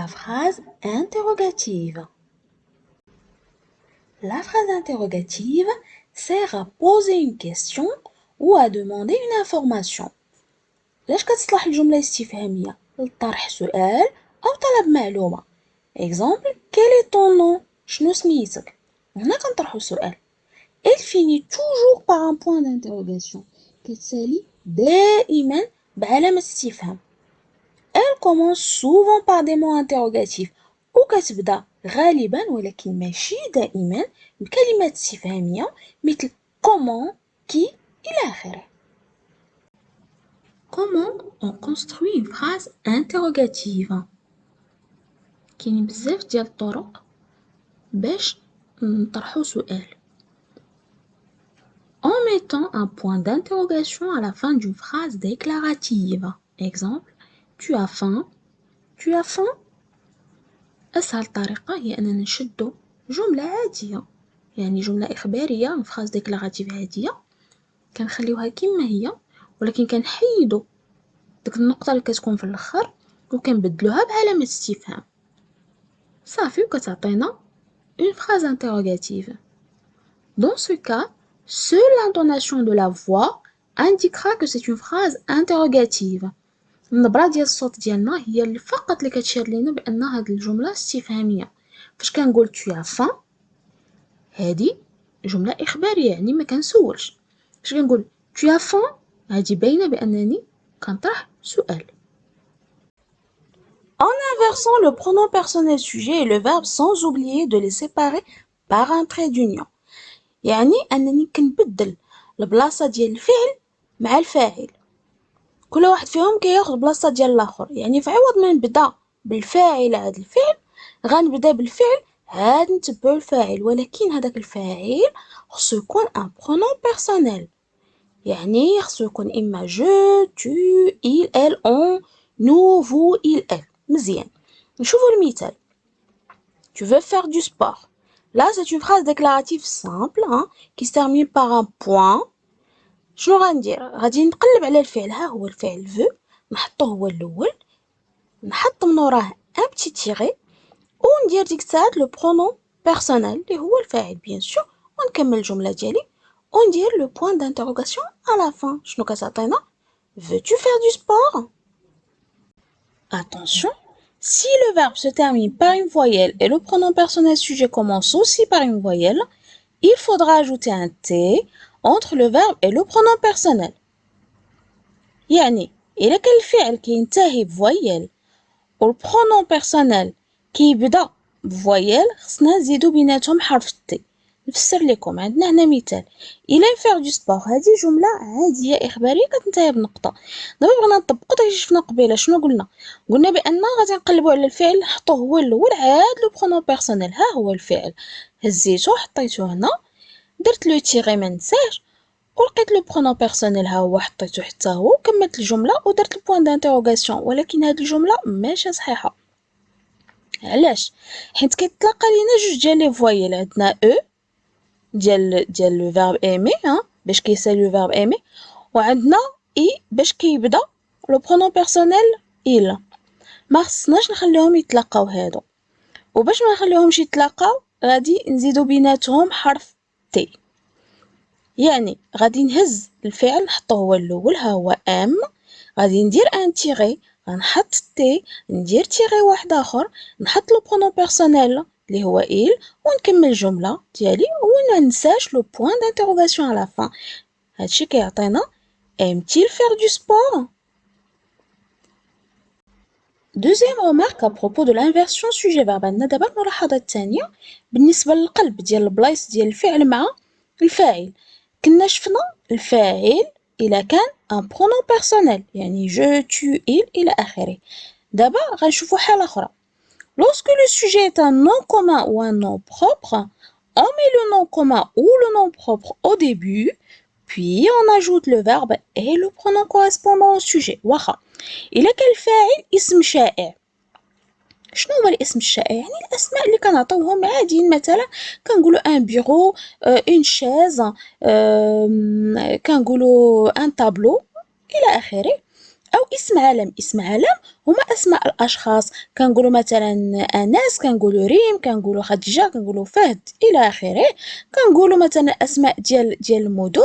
la phrase interrogative. La phrase interrogative sert à poser une question ou à demander une information. لاش كتصلح الجملة الاستفهامية لطرح سؤال أو طلب معلومة. Exemple, quel est ton nom؟ شنو سميتك؟ هنا كنطرحو سؤال. Elle finit toujours par un point d'interrogation. كتسالي دائما بعلامة استفهام. Elle commence souvent par des mots interrogatifs. وكتبدا غالبا ولكن ماشي دائما بكلمات استفهامية مثل comment, qui إلى آخره. Comment on construit une phrase interrogative؟ كاين بزاف ديال الطرق باش نطرحو سؤال. En mettant un point d'interrogation à la fin d'une phrase déclarative. Exemple, tu as faim? Tu as faim؟ أسهل طريقة هي أننا نشدو جملة عادية، يعني جملة إخبارية phrase déclarative عادية كنخليوها كما هي، ولكن كنحيدو ديك النقطة اللي كتكون في الآخر وكنبدلوها بعلامة استفهام صافي وكتعطينا une phrase interrogative. Dans ce cas, seule l'intonation de la voix indiquera que c'est une phrase interrogative. النبرة ديال الصوت ديالنا هي اللي فقط اللي كتشير لينا بأن هاد الجملة استفهامية. فاش كنقول tu as faim هادي جملة إخبارية يعني ما كنسولش. فاش كنقول tu as faim هادي باينة بأنني كنطرح سؤال. En inversant le pronom personnel sujet et le verbe sans oublier de les séparer par un trait d'union. يعني أنني كنبدل البلاصة ديال الفعل مع الفاعل. كل واحد فيهم كياخد بلاصة ديال الآخر. يعني في عوض ما نبدا بالفاعل عاد الفعل غنبدا بالفعل عاد نتبعو الفاعل، ولكن هداك الفاعل خصو يكون ان pronom personnel. يعني خصو يكون إما je, tu, il, elle, on, nous, vous, il, elle. مزيان. نشوفو المثال. Tu veux faire du sport. Là, c'est une phrase déclarative simple qui se termine par un point. شنو غندير؟ غادي نقلب على الفعل، ها هو الفعل veut، نحطو هو الأول، نحط من وراه un petit tiret، وندير ديك الساعات لو pronom personnel اللي هو الفاعل بيان سور، ونكمل الجملة ديالي، وندير لو point d'interrogation à la fin. شنو كتعطينا؟ Veux-tu faire du sport? Attention, si le verbe se termine par une voyelle et le pronom personnel sujet commence aussi par une voyelle, il faudra ajouter un T entre le verbe et le pronom personnel. يعني إلا كان الفعل كينتهي بفويل والبرونون بيرسونيل كيبدا بفويل خصنا نزيدو بيناتهم حرف التي. نفسر لكم عندنا هنا مثال. إلا فيغ دو سبور هذه جملة عادية إخبارية كتنتهي بنقطة. دابا بغينا نطبقو داكشي شفنا قبيله. شنو قلنا بأن غادي نقلبو على الفعل نحطوه هو الأول عاد لو برونون بيرسونيل. ها هو الفعل هزيتو حطيتو هنا درت لو تيغي منساهش ولقيت لو برونون بيرسونيل ها هو حطيتو حتى هو وكملت الجملة ودرت البوان دانتيروغاسيون. ولكن هاد الجملة ماشي صحيحة. علاش؟ حيت كيتلاقى لينا جوج ديال لي فوايل. عندنا او ديال لو فيرب ايمي باش كيسالي لو فيرب ايمي، وعندنا اي باش كيبدا لو برونون بيرسونيل il. ما خصناش نخليهم يتلاقاو هادو، وباش ما نخليهمش يتلاقاو غادي نزيدو بيناتهم حرف تي. يعني غادي نهز الفعل نحطوه هو الاول ها هو ام، غادي ندير ان تيغي غنحط تي، ندير تيغي واحد اخر نحط لو برونون بيرسونيل اللي هو il ونكمل الجمله ديالي وما ننساش لو بوين دانتيروغاسيون على فان. هادشي كيعطينا aime-t-il faire du sport. Deuxième remarque à propos de l'inversion sujet-verbe. عندنا دابا الملاحظة الثانية بالنسبة للقلب ديال البلايص ديال الفعل مع الفاعل. كنا شفنا الفاعل إلا كان un pronom personnel يعني je, tu, il إلى آخره. دابا غنشوفو حالة أخرى. Lorsque le sujet est un nom commun ou un nom propre, on met le nom commun ou le nom propre au début, puis on ajoute le verbe et le pronom correspondant au sujet. واخا إلا كان الفاعل اسم شائع. شنو هو الاسم الشائع؟ يعني الاسماء اللي كنعطيوهم عاديين، مثلا كنقولوا ان بيرو، اون شاز، كنقولوا ان طابلو الى اخره. أو اسم علم. اسم علم هما أسماء الأشخاص، كنقولوا مثلا أنس، كنقولوا ريم، كنقولوا خديجة، كنقولوا فهد إلى آخره. كنقولوا مثلا أسماء ديال المدن،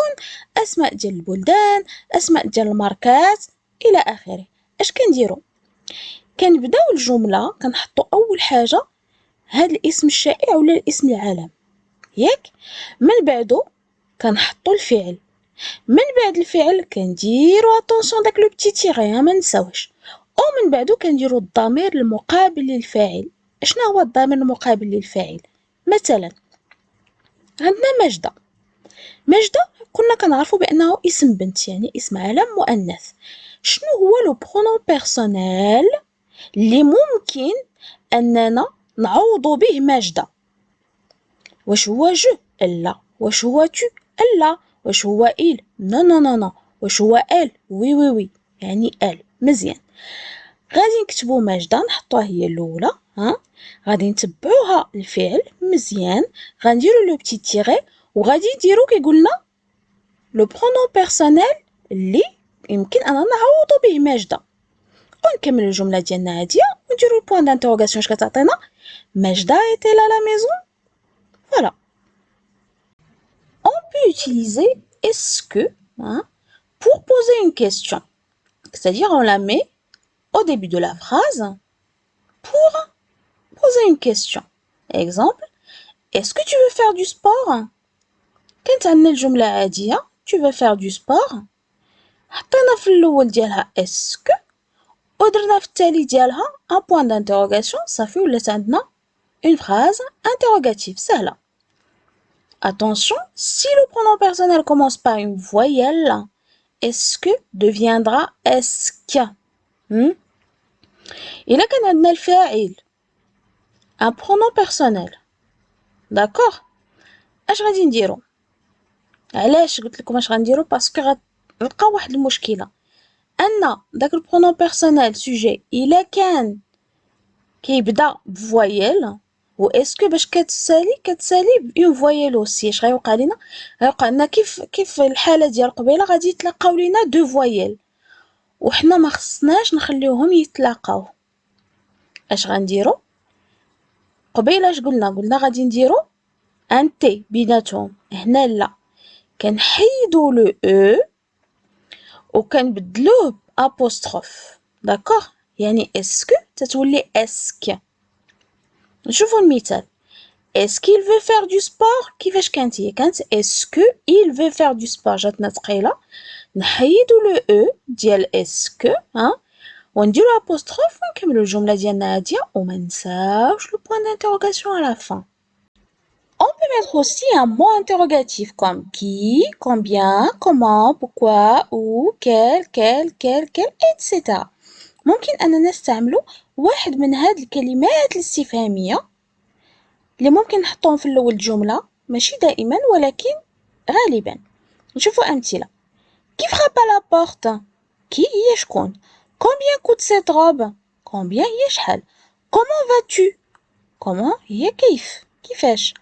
أسماء ديال البلدان، أسماء ديال الماركات إلى آخره. اش كنديرو؟ كنبداو الجملة كنحطو أول حاجة هاد الاسم الشائع ولا الاسم العلم، ياك؟ من بعدو كنحطو الفعل، من بعد الفعل كنديرو اتونسيون داك لو بتي تيغي ما نساوهش، او من بعدو كنديرو الضمير المقابل للفاعل. شنو هو الضمير المقابل للفاعل؟ مثلا عندنا ماجدة. ماجدة كنا كنعرفو بانه اسم بنت، يعني اسم علم مؤنث. شنو هو لو برونون بيرسونيل اللي ممكن اننا نعوضو به ماجدة؟ واش هو جو؟ لا. واش هو تو؟ لا. واش هو إل؟ نو نو نو نو. واش هو إل؟ وي وي وي، يعني إل. مزيان، غادي نكتبو ماجدة نحطوها هي الأولى، غادي نتبعوها الفعل مزيان، غنديرو لو بتي تيغي، وغادي نديرو كيقولنا لو برونون بيرسونيل اللي يمكن أننا نعوضو به ماجدة، ونكمل الجملة ديالنا عادية ونديرو البوان دانتروغاسيون. اش كتعطينا؟ ماجدة ايتيل à la maison. Voilà. On peut utiliser est-ce que pour poser une question. C'est-à-dire on la met au début de la phrase pour poser une question. Exemple, est-ce que tu veux faire du sport? كانت عندنا الجملة عادية tu veux faire du sport، حطينا في الأول ديالها est-ce que ودرنا في التالي ديالها un point d'interrogation، صافي ولات عندنا une phrase interrogative سهلة. Attention, si le pronom personnel commence par une voyelle, est-ce que deviendra est-ce que. إلا كان عندنا الفاعل un pronom personnel، d'accord، اش غادي نديرو؟ علاش قلت لكم اش غنديرو؟ باسكو غنلقاو واحد المشكله ان داك البرونون بيرسونيل سوجي الا كان كيبدا بفوايل و اسكو باش كتسالي بأون فوايل اوسي. اش غيوقع لينا؟ غيوقع لنا كيف الحاله ديال قبيله، غادي يتلاقاو لينا دو فوايل وحنا ما خصناش نخليوهم يتلاقاو. اش غنديرو؟ قبيله اش قلنا غادي نديرو ان تي بيناتهم، هنا لا، كنحيدو لو او وكنبدلوه بابوستروف، داكوغ، يعني اسكو تتولي اسك. نشوفو المثال، est-ce qu'il veut faire du sport؟ كيفاش كانت هي؟ كانت est-ce que il veut faire du sport، جاتنا ثقيله، نحيدو لو او ديال est-ce que ونديرو apostrophe ونكملو الجمله ديالنا عاديه وما نساوش لو point d'interrogation à la fin. On peut mettre aussi un mot interrogatif comme qui, combien, comment, pourquoi, où, quel, etc. ممكن أننا نستعملو واحد من هاد الكلمات الاستفهامية اللي ممكن نحطوهم في الأول الجملة، ماشي دائما ولكن غالبا. نشوفو أمثلة. Qui frappe à la porte؟ qui هي شكون؟ Combien coûte cette robe؟ combien هي شحال؟ Comment vas-tu؟ comment هي كيفاش؟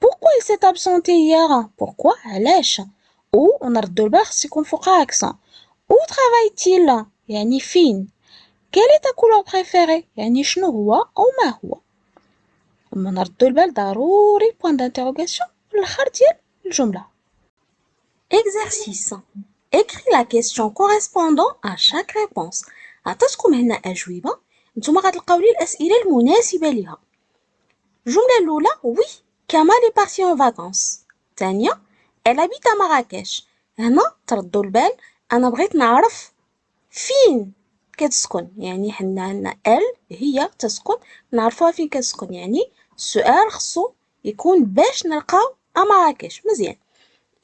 Pourquoi il s'est absenté hier؟ pourquoi علاش؟ ou ونردو البال خص يكون فوقها accent. Où travaille-t-il؟ يعني فين؟ Quelle est ta couleur préférée؟ يعني شنو هو أو ما هو. وما نردو البال ضروري point d'interrogation والآخر ديال الجملة. Exercice. Écris la question correspondant à chaque réponse. عطيتكم هنا أجوبة، نتوما غتلقاو لي الأسئلة المناسبة ليها. الجملة الأولى oui كمال est parti en vacances. الثانية elle habite à Marrakech. هنا تردوا البال أنا بغيت نعرف فين كتسكن، يعني حنا عندنا elle هي تسكن، نعرفوها فين كتسكن، يعني السؤال خصو يكون باش نلقاو مراكش. مزيان.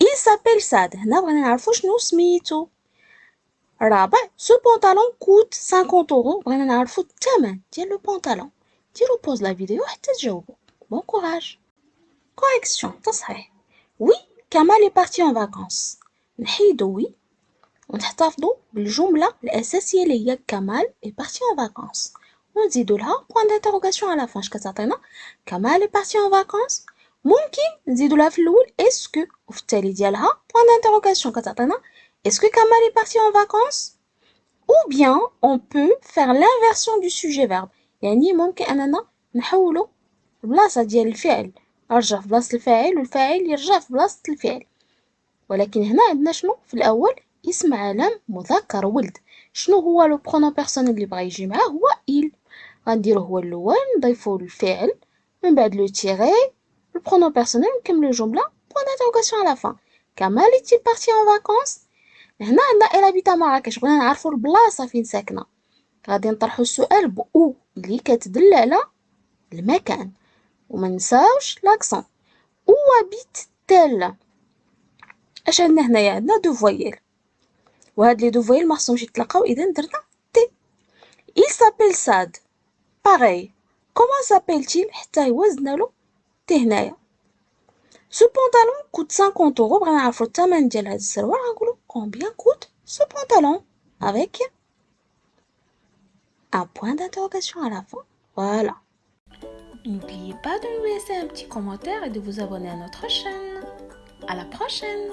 il s'appelle سعد، هنا بغينا نعرفو شنو سميتو. رابع ce pantalon coûte 50 euros، بغينا نعرفو الثمن ديال لو بونطالون. ديروا بوز لا فيديو حتى تجاوبوا. بون كوراج. كوريكسيون تصحيح. oui كمال est parti en vacances، نحيدو oui ونحتفظوا بالجملة الأساسية اللي هي كمال est parti en vacances، ونزيدو لها point d'interrogation على فاش كتعطينا كمال est parti en vacances. ممكن نزيدو لها في الأول est-ce que وفي التالي ديالها point d'interrogation كتعطينا est-ce que كمال est parti en vacances. Ou bien, on peut faire l'inversion du sujet-verbe. يعني ممكن أننا نحولو البلاصة ديال الفعل، أرجع في بلاصة الفاعل والفاعل يرجع في بلاصة الفعل. ولكن هنا عندنا شنو في الأول؟ اسم علم مذكر ولد. شنو هو لو برونون بيرسونيل اللي بغا يجي معاه؟ هو il. غنديرو هو الأول، نضيفو الفعل، من بعد لو تيغي، البرونون بيرسونيل، نكملو الجملة بوان d'interrogation على fin. كمال est-il parti en vacances؟ هنا عندنا elle habite à Marrakech، بغينا نعرفو البلاصة فين ساكنة، غادي نطرحو السؤال بأو اللي كتدل على المكان، ومنساوش لاكسون. أو habite tel. اش عندنا هنايا؟ عندنا دو فويل، وهاد لي دو فويل مخصهمش يتلاقاو، إذا درنا تي. il s'appelle سعد. pareil. comment s'appelle-t-il؟ حتى هو زدنالو تي هنايا. ce pantalon coûte 50 euros. بغينا نعرفو الثمن ديال هاد السروال، غنقولو combien coûte ce pantalon avec un point d'interrogation à la fin. Voilà. N'oubliez pas de nous laisser un petit commentaire et de vous abonner à notre chaîne. À la prochaine!